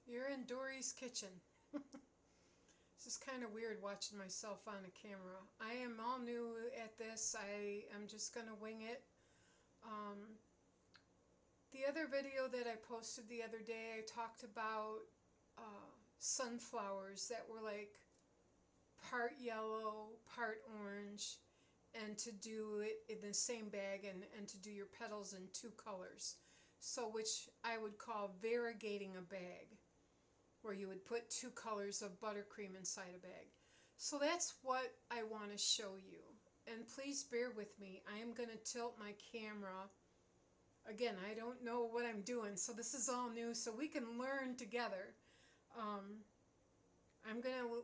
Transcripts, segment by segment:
You're in Dory's kitchen. This is kind of weird watching myself on a camera. I am all new at this. I am just going to wing it. The other video that I posted the other day, I talked about sunflowers that were like part yellow, part orange, and to do it in the same bag and to do your petals in two colors. So which I would call variegating a bag, where you would put two colors of buttercream inside a bag. So that's what I want to show you. And please bear with me. I am going to tilt my camera. Again, I don't know what I'm doing, so this is all new, so we can learn together. I'm going to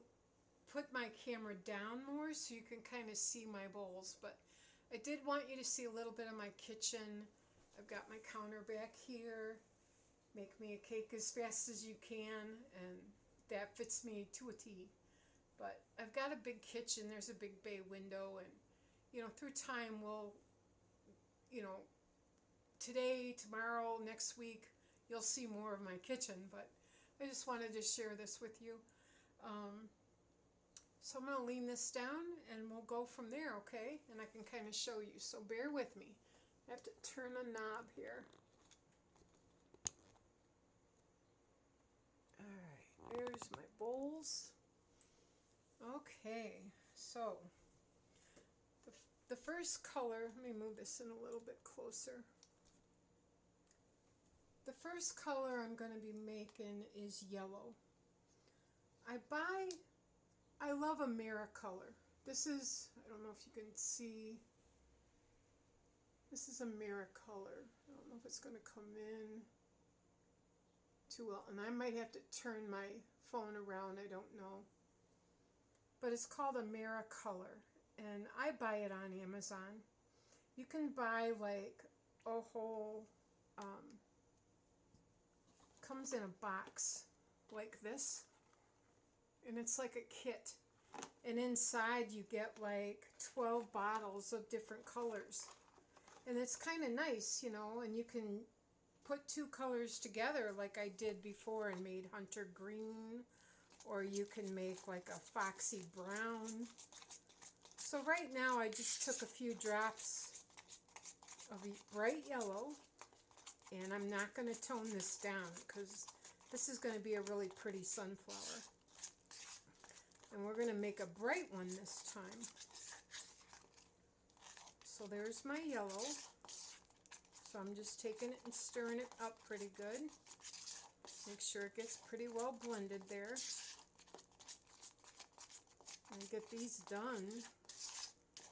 put my camera down more so you can kind of see my bowls, but I did want you to see a little bit of my kitchen. I've got my counter back here. Make me a cake as fast as you can, and that fits me to a T. But I've got a big kitchen. There's a big bay window, and through time we'll, today, tomorrow, next week, you'll see more of my kitchen. But I just wanted to share this with you. So I'm going to lean this down, and we'll go from there, okay? And I can kind of show you. So bear with me. I have to turn a knob here. Alright, there's my bowls. Okay, so the first color, let me move this in a little bit closer. The first color I'm going to be making is yellow. I love a Mara color. This is, I don't know if you can see, this is a Mara color. I don't know if it's going to come in too well, and I might have to turn my phone around, I don't know. But it's called a Mara color, and I buy it on Amazon. You can buy like a whole, comes in a box like this, and it's like a kit. And inside you get like 12 bottles of different colors. And it's kind of nice, and you can put two colors together like I did before and made hunter green, or you can make like a foxy brown. So right now I just took a few drops of bright yellow, and I'm not going to tone this down because this is going to be a really pretty sunflower. And we're going to make a bright one this time. So there's my yellow. So I'm just taking it and stirring it up pretty good. Make sure it gets pretty well blended there. And get these done,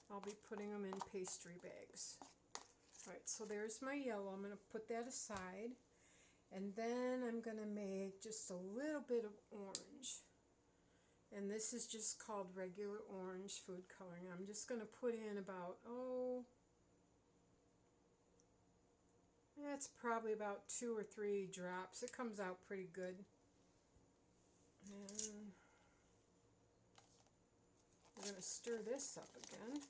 I'll be putting them in pastry bags. Alright, so there's my yellow. I'm going to put that aside. And then I'm going to make just a little bit of orange. And this is just called regular orange food coloring. I'm just going to put in about, that's probably about 2 or 3 drops. It comes out pretty good. And we're going to stir this up again.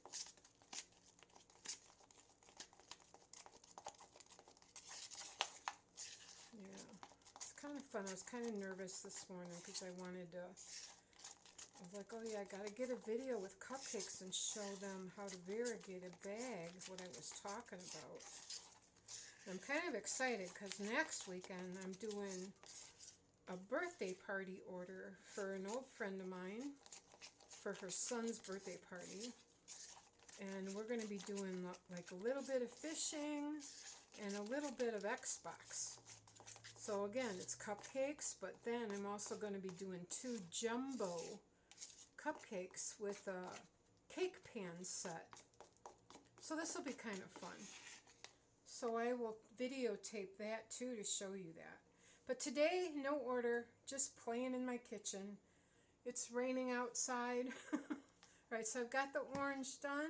Yeah, it's kind of fun. I was kind of nervous this morning because I wanted to, I was like, oh yeah, I got to get a video with cupcakes and show them how to variegate a bag, what I was talking about. I'm kind of excited because next weekend I'm doing a birthday party order for an old friend of mine for her son's birthday party. And we're going to be doing like a little bit of fishing and a little bit of Xbox. So again, it's cupcakes, but then I'm also going to be doing 2 jumbo cupcakes with a cake pan set. So this will be kind of fun. So I will videotape that too to show you that. But today, no order, just playing in my kitchen. It's raining outside. Alright, so I've got the orange done.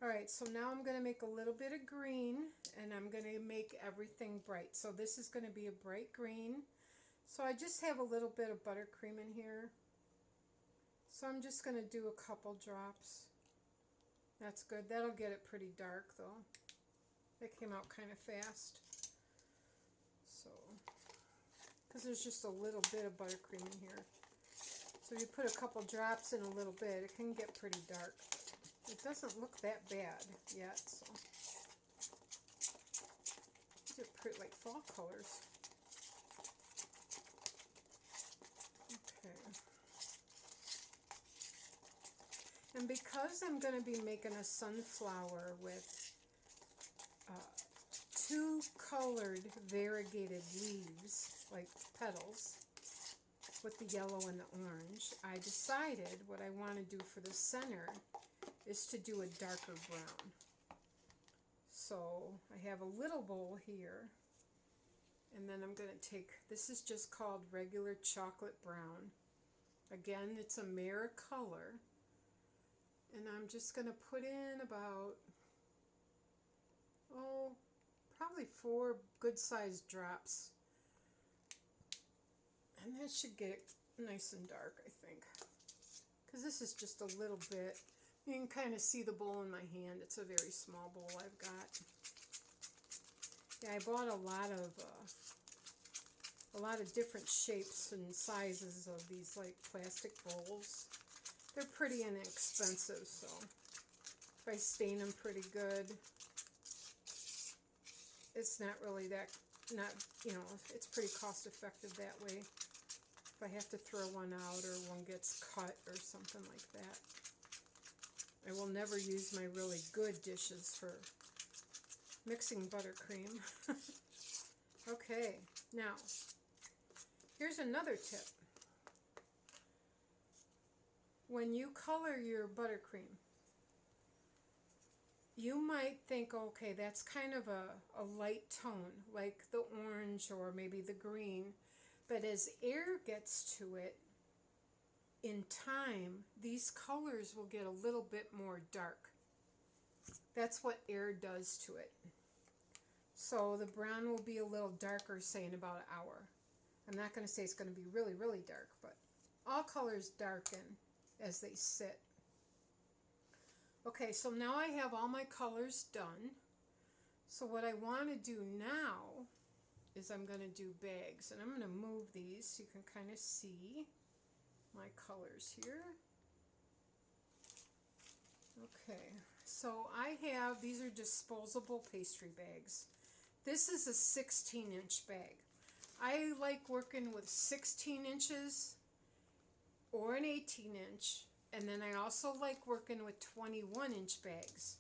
Alright, so now I'm going to make a little bit of green, and I'm going to make everything bright. So this is going to be a bright green. So I just have a little bit of buttercream in here. So I'm just going to do a couple drops. That's good. That'll get it pretty dark though. That came out kind of fast. So because there's just a little bit of buttercream in here. So if you put a couple drops in a little bit, it can get pretty dark. It doesn't look that bad yet, so. These are pretty, like fall colors. Okay. And because I'm going to be making a sunflower with 2 colored variegated leaves, like petals, with the yellow and the orange, I decided what I want to do for the center is to do a darker brown. So I have a little bowl here, and then I'm going to take, this is just called regular chocolate brown. Again, it's a Mare color, and I'm just going to put in about, probably 4 good-sized drops. And that should get it nice and dark, I think. Because this is just a little bit. You can kind of see the bowl in my hand. It's a very small bowl I've got. Yeah, I bought a lot of different shapes and sizes of these like plastic bowls. They're pretty inexpensive, so if I stain them pretty good, it's not really that, it's pretty cost effective that way. If I have to throw one out or one gets cut or something like that. I will never use my really good dishes for mixing buttercream. Okay, now, here's another tip. When you color your buttercream, you might think, okay, that's kind of a light tone, like the orange or maybe the green. But as air gets to it, in time, these colors will get a little bit more dark. That's what air does to it. So the brown will be a little darker, say, in about an hour. I'm not going to say it's going to be really, really dark, but all colors darken as they sit. Okay, so now I have all my colors done. So what I want to do now is I'm going to do bags, and I'm going to move these so you can kind of see my colors here. Okay, so I have, these are disposable pastry bags. This is a 16-inch bag. I like working with 16 inches or an 18-inch, and then I also like working with 21-inch bags.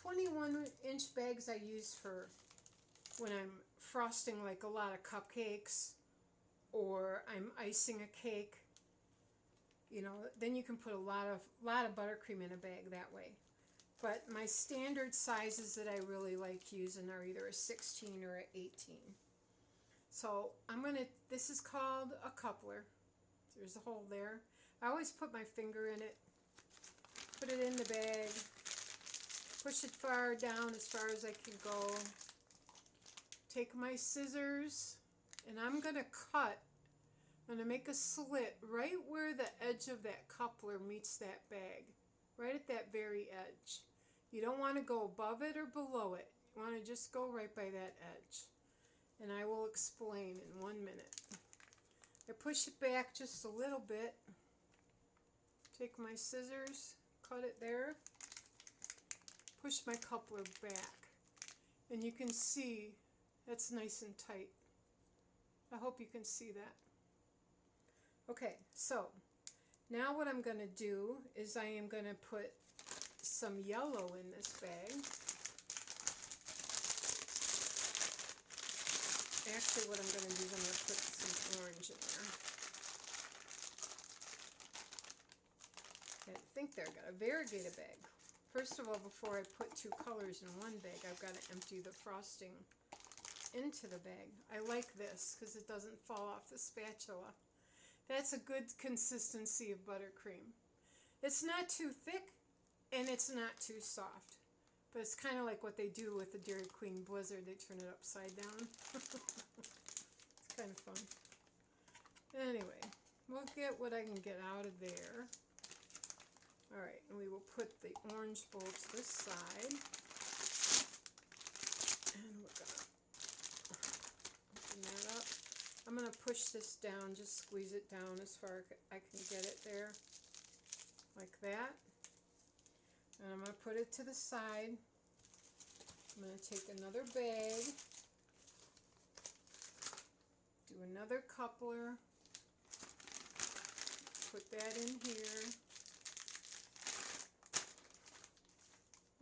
21-inch bags I use for when I'm frosting like a lot of cupcakes or I'm icing a cake. Then you can put a lot of buttercream in a bag that way. But my standard sizes that I really like using are either a 16 or an 18. So this is called a coupler. There's a hole there. I always put my finger in it, put it in the bag, push it far down as far as I can go. Take my scissors, and I'm going to make a slit right where the edge of that coupler meets that bag, right at that very edge. You don't want to go above it or below it. You want to just go right by that edge. And I will explain in 1 minute. I push it back just a little bit. Take my scissors, cut it there. Push my coupler back. And you can see that's nice and tight. I hope you can see that. Okay, so now what I'm going to do is I am going to put some yellow in this bag. Actually, what I'm going to do is I'm going to put some orange in there. I think they're got a variegated bag. First of all, before I put 2 colors in one bag, I've got to empty the frosting into the bag. I like this because it doesn't fall off the spatula. That's a good consistency of buttercream. It's not too thick and it's not too soft. But it's kind of like what they do with the Dairy Queen Blizzard. They turn it upside down. It's kind of fun. Anyway, we'll get what I can get out of there. Alright, and we will put the orange bowl to this side. And we're going to open that up. I'm going to push this down, just squeeze it down as far as I can get it there, like that. And I'm going to put it to the side. I'm going to take another bag, do another coupler, put that in here.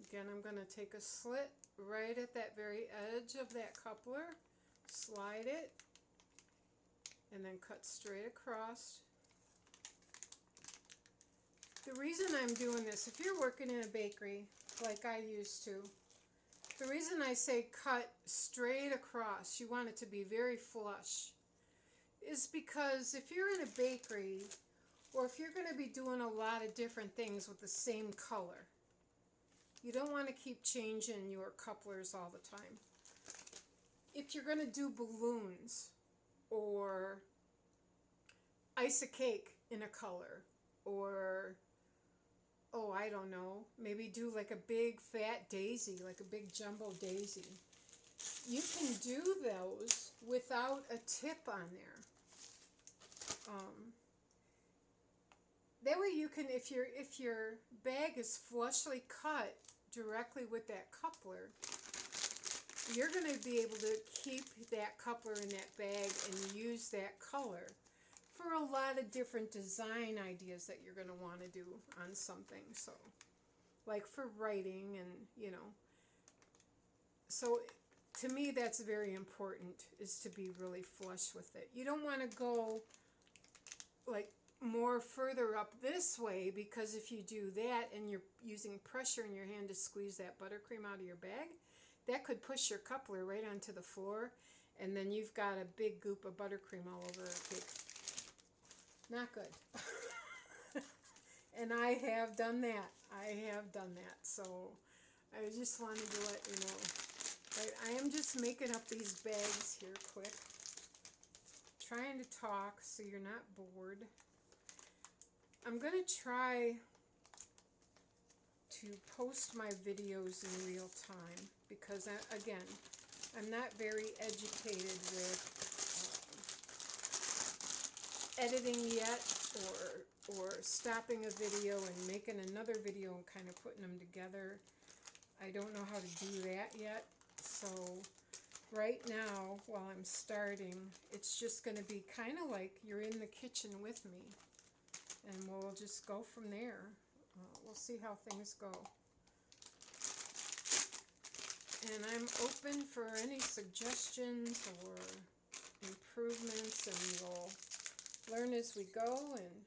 Again, I'm going to take a slit right at that very edge of that coupler, slide it, and then cut straight across. The reason I'm doing this, if you're working in a bakery like I used to, the reason I say cut straight across, you want it to be very flush, is because if you're in a bakery, or if you're going to be doing a lot of different things with the same color, you don't want to keep changing your couplers all the time. If you're going to do balloons, or ice a cake in a color, or, oh, I don't know, maybe do like a big fat daisy, like a big jumbo daisy. You can do those without a tip on there. That way you can, if your bag is flushly cut directly with that coupler, you're going to be able to keep that coupler in that bag and use that color for a lot of different design ideas that you're going to want to do on something. So, like for writing and, you know. So, to me, that's very important, is to be really flush with it. You don't want to go, like, more further up this way, because if you do that and you're using pressure in your hand to squeeze that buttercream out of your bag, that could push your coupler right onto the floor, and then you've got a big goop of buttercream all over a cake. Not good. And I have done that. So I just wanted to let you know. Right, I am just making up these bags here quick, trying to talk so you're not bored. I'm going to try to post my videos in real time, because, again, I'm not very educated with editing yet, or stopping a video and making another video and kind of putting them together. I don't know how to do that yet. So right now, while I'm starting, it's just going to be kind of like you're in the kitchen with me. And we'll just go from there. We'll see how things go. And I'm open for any suggestions or improvements, and we'll learn as we go and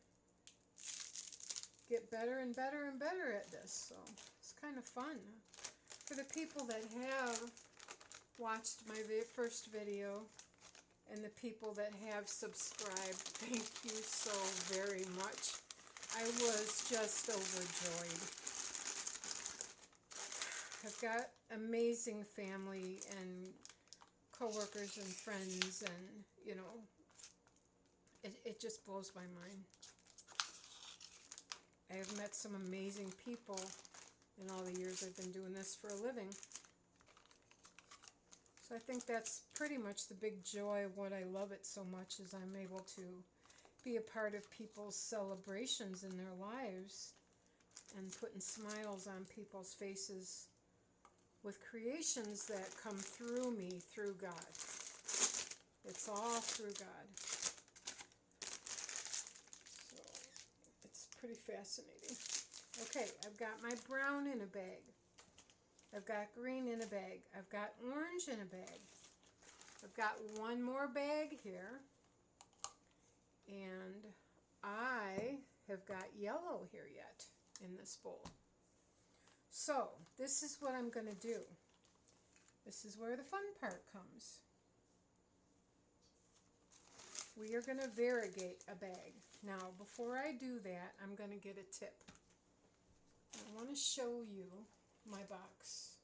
get better and better and better at this. So it's kind of fun. For the people that have watched my first video, and the people that have subscribed, thank you so very much. I was just overjoyed. I've got amazing family and coworkers and friends, and, you know, it just blows my mind. I have met some amazing people in all the years I've been doing this for a living. So I think that's pretty much the big joy of what I love it so much, is I'm able to be a part of people's celebrations in their lives and putting smiles on people's faces with creations that come through me, through God. It's all through God. So it's pretty fascinating. Okay, I've got my brown in a bag. I've got green in a bag. I've got orange in a bag. I've got one more bag here. And I have got yellow here yet in this bowl. So, this is what I'm going to do. This is where the fun part comes. We are going to variegate a bag. Now, before I do that, I'm going to get a tip. I want to show you my box.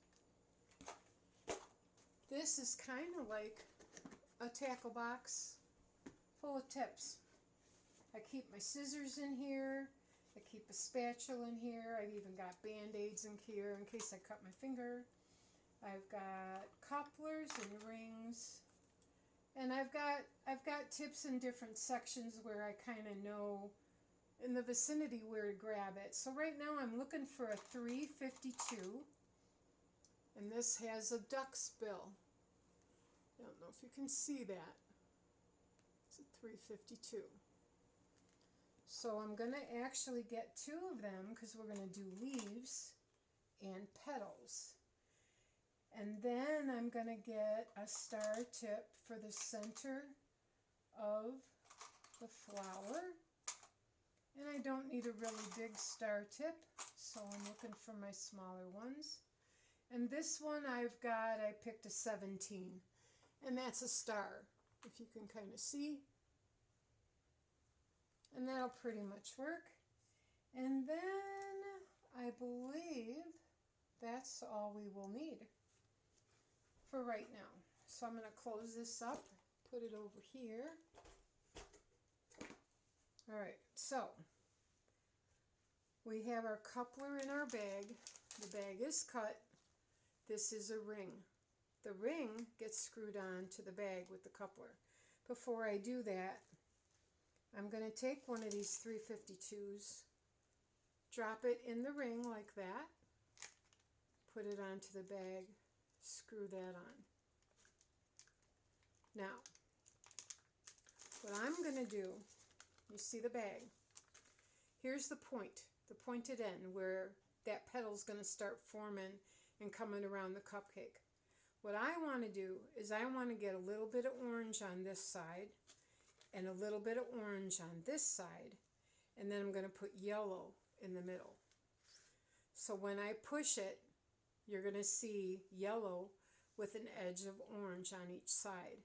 This is kind of like a tackle box full of tips. I keep my scissors in here. I keep a spatula in here. I've even got Band-Aids in here in case I cut my finger. I've got couplers and rings. And I've got tips in different sections where I kind of know in the vicinity where to grab it. So right now I'm looking for a 352, and this has a duck's bill. I don't know if you can see that. It's a 352. So I'm going to actually get two of them because we're going to do leaves and petals. And then I'm going to get a star tip for the center of the flower. And I don't need a really big star tip, so I'm looking for my smaller ones. And this one I picked a 17, and that's a star, if you can kind of see. And that'll pretty much work. And then I believe that's all we will need for right now. So I'm going to close this up, put it over here. All right, so we have our coupler in our bag. The bag is cut. This is a ring. The ring gets screwed on to the bag with the coupler. Before I do that, I'm going to take one of these 352s, drop it in the ring like that, put it onto the bag, screw that on. Now, what I'm going to do, you see the bag. Here's the point, the pointed end where that petal's going to start forming and coming around the cupcake. What I want to do is I want to get a little bit of orange on this side and a little bit of orange on this side, and then I'm going to put yellow in the middle. So when I push it, you're going to see yellow with an edge of orange on each side,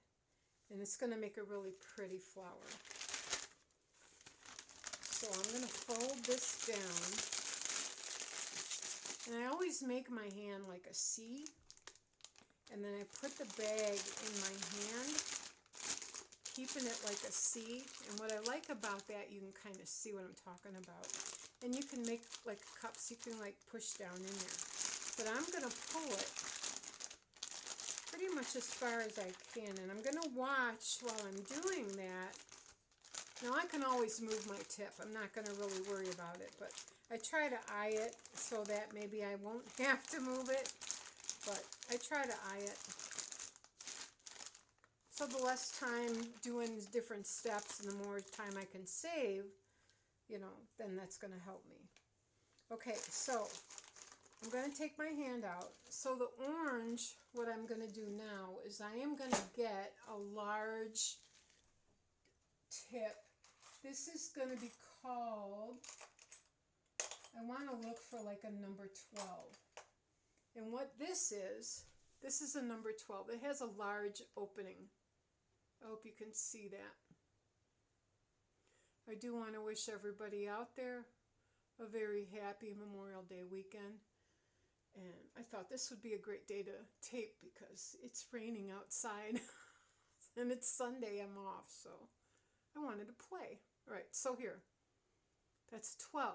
and it's going to make a really pretty flower. So I'm going to fold this down, and I always make my hand like a C, and then I put the bag in my hand, keeping it like a C. And what I like about that, you can kind of see what I'm talking about. And you can make like cups, you can like push down in there. But I'm going to pull it pretty much as far as I can. And I'm going to watch while I'm doing that. Now I can always move my tip. I'm not going to really worry about it. But I try to eye it so that maybe I won't have to move it. But I try to eye it. So the less time doing different steps and the more time I can save, you know, then that's going to help me. Okay, so I'm going to take my hand out. So the orange, what I'm going to do now is I am going to get a large tip. This is going to be called, I want to look for like a number 12. And what this is a number 12. It has a large opening. I hope you can see that. I do want to wish everybody out there a very happy Memorial Day weekend. And I thought this would be a great day to tape because it's raining outside. And it's Sunday, I'm off, so I wanted to play. All right, so here. That's 12.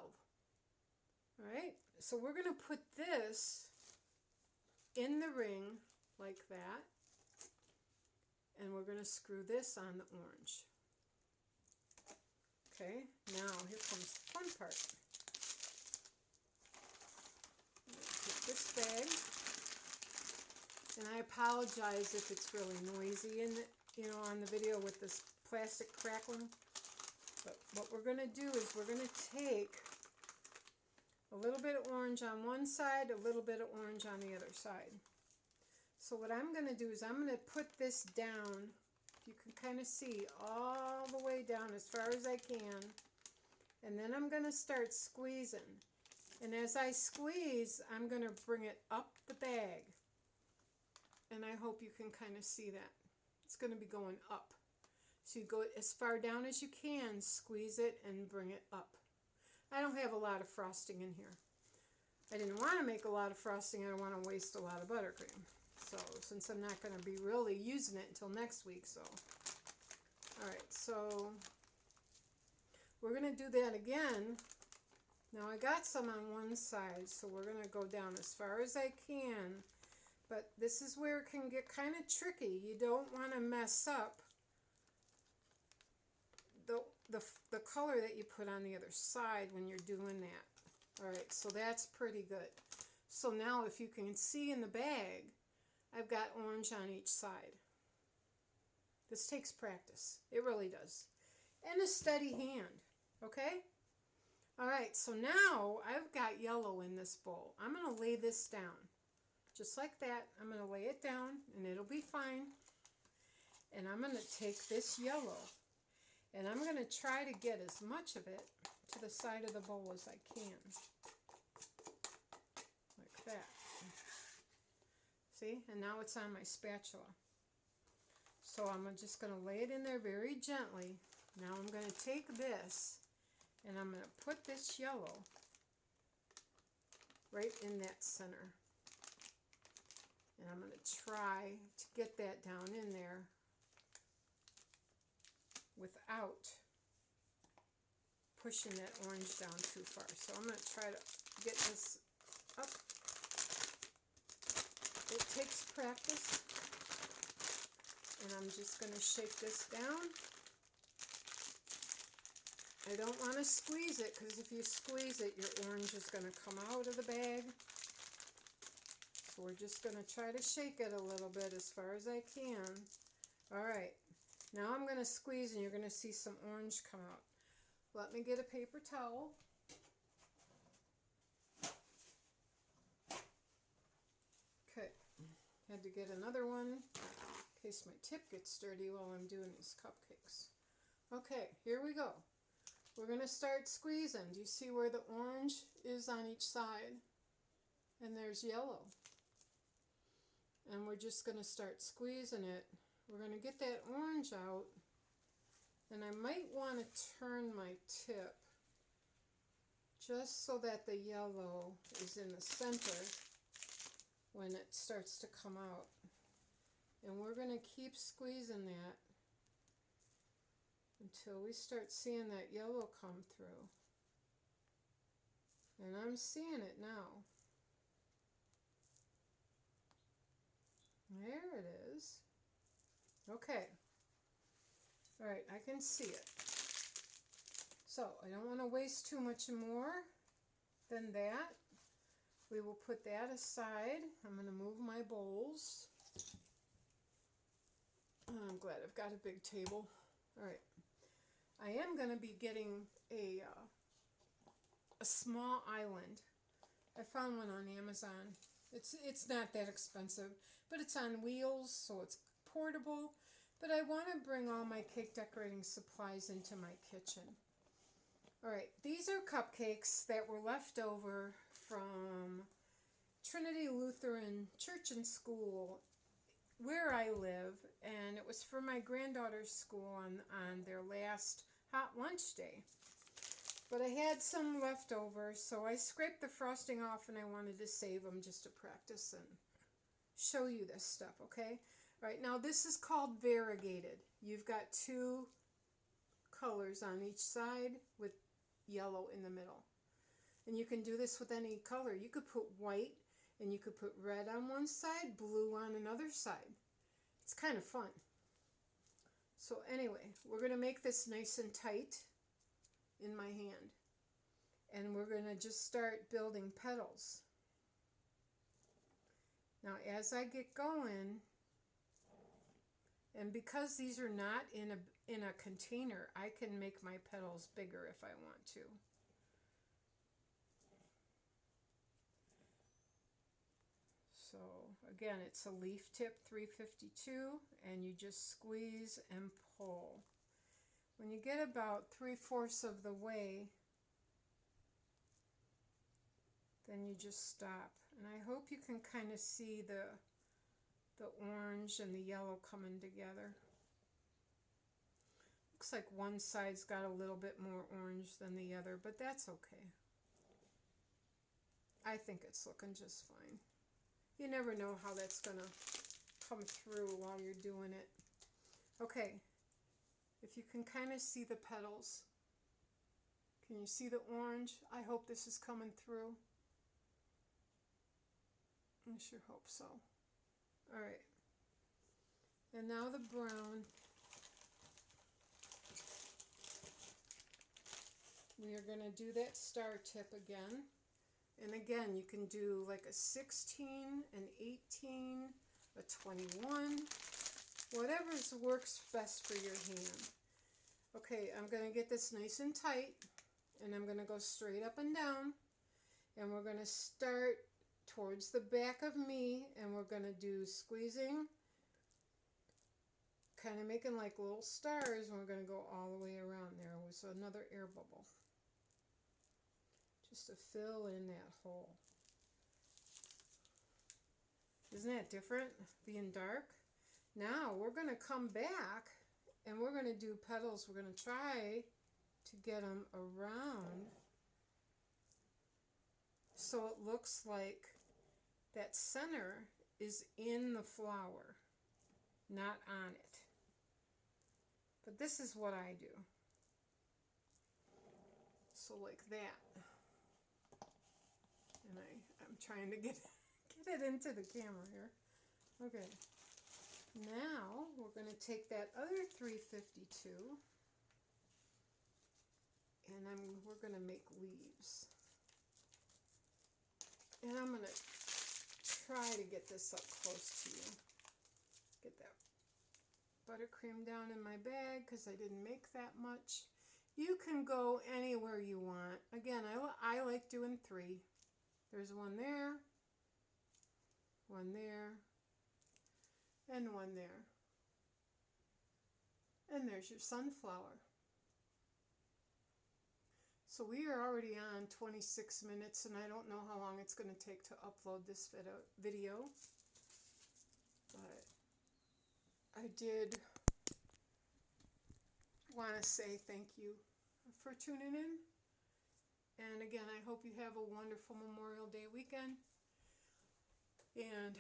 All right, so we're going to put this in the ring like that. And we're going to screw this on the orange. Okay, now here comes the fun part. I'm going to take this bag, and I apologize if it's really noisy in the, on the video with this plastic crackling. But what we're going to do is we're going to take a little bit of orange on one side, a little bit of orange on the other side. So what I'm going to do is I'm going to put this down, if you can kind of see, all the way down as far as I can. And then I'm going to start squeezing. And as I squeeze, I'm going to bring it up the bag. And I hope you can kind of see that. It's going to be going up. So you go as far down as you can, squeeze it, and bring it up. I don't have a lot of frosting in here. I didn't want to make a lot of frosting. I don't want to waste a lot of buttercream. So, since I'm not going to be really using it until next week, so. Alright, so we're going to do that again. Now I got some on one side, so we're going to go down as far as I can. But this is where it can get kind of tricky. You don't want to mess up the color that you put on the other side when you're doing that. All right, so that's pretty good. So now if you can see in the bag, I've got orange on each side. This takes practice. It really does. And a steady hand, okay? All right, so now I've got yellow in this bowl. I'm going to lay this down. Just like that, I'm going to lay it down and it'll be fine. And I'm going to take this yellow and I'm going to try to get as much of it to the side of the bowl as I can. Like that. See? And now it's on my spatula. So I'm just going to lay it in there very gently. Now I'm going to take this and I'm going to put this yellow right in that center. And I'm going to try to get that down in there without pushing that orange down too far. So I'm going to try to get this up. It takes practice. And I'm just going to shake this down. I don't want to squeeze it because if you squeeze it, your orange is going to come out of the bag. So we're just going to try to shake it a little bit as far as I can. All right. Now I'm going to squeeze and you're going to see some orange come out. Let me get a paper towel. Okay. Had to get another one in case my tip gets dirty while I'm doing these cupcakes. Okay, here we go. We're going to start squeezing. Do you see where the orange is on each side? And there's yellow. And we're just going to start squeezing it. We're going to get that orange out. And I might want to turn my tip just so that the yellow is in the center when it starts to come out. And we're going to keep squeezing that until we start seeing that yellow come through. And I'm seeing it now. There it is. Okay. All right, I can see it. So I don't want to waste too much more than that. We will put that aside. I'm going to move my bowls. I'm glad I've got a big table. All right. I am going to be getting a small island. I found one on Amazon. It's not that expensive, but it's on wheels, so it's portable. But I want to bring all my cake decorating supplies into my kitchen. All right, these are cupcakes that were left over from Trinity Lutheran Church and School where I live, and it was for my granddaughter's school on their last hot lunch day. But I had some left over, so I scraped the frosting off and I wanted to save them just to practice and show you this stuff, okay? All right, now this is called variegated. You've got two colors on each side with yellow in the middle. And you can do this with any color. You could put white and you could put red on one side, blue on another side. It's kind of fun. So anyway, we're going to make this nice and tight in my hand. And we're going to just start building petals. Now as I get going, and because these are not in a container, I can make my petals bigger if I want to. So again, it's a leaf tip 352, and you just squeeze and pull. When you get about 3/4 of the way, then you just stop. And I hope you can kind of see the orange and the yellow coming together. Looks like one side's got a little bit more orange than the other, but that's okay. I think it's looking just fine. You never know how that's going to come through while you're doing it. Okay, if you can kind of see the petals. Can you see the orange? I hope this is coming through. I sure hope so. All right. And now the brown. we are going to do that star tip again. And again, you can do like a 16, an 18, a 21, whatever works best for your hand. Okay, I'm going to get this nice and tight, and I'm going to go straight up and down, and we're going to start towards the back of me, and we're going to do squeezing, kind of making like little stars, and we're going to go all the way around. There was another air bubble, just to fill in that hole. Isn't that different, being dark? Now we're going to come back, and we're going to do petals. We're going to try to get them around so it looks like that center is in the flower, not on it. But this is what I do. So like that. And I'm trying to get it into the camera here. Okay. Now we're going to take that other 352 and we're going to make leaves. And I'm going to try to get this up close to you. Get that buttercream down in my bag because I didn't make that much. You can go anywhere you want. Again, I like doing 3. There's one there, and one there. And there's your sunflower. So we are already on 26 minutes, and I don't know how long it's going to take to upload this video. But I did want to say thank you for tuning in. And again, I hope you have a wonderful Memorial Day weekend. And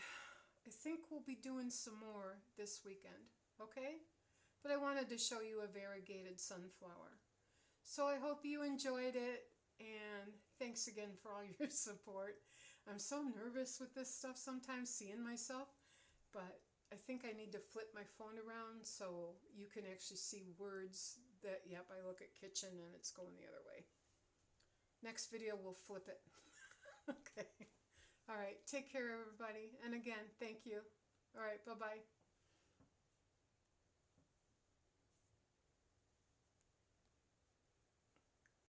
I think we'll be doing some more this weekend, okay? But I wanted to show you a variegated sunflower. So I hope you enjoyed it, and thanks again for all your support. I'm so nervous with this stuff sometimes, seeing myself, but I think I need to flip my phone around so you can actually see words that, yep, I look at kitchen and it's going the other way. Next video, we'll flip it. Okay. All right. Take care, everybody. And again, thank you. All right. Bye-bye.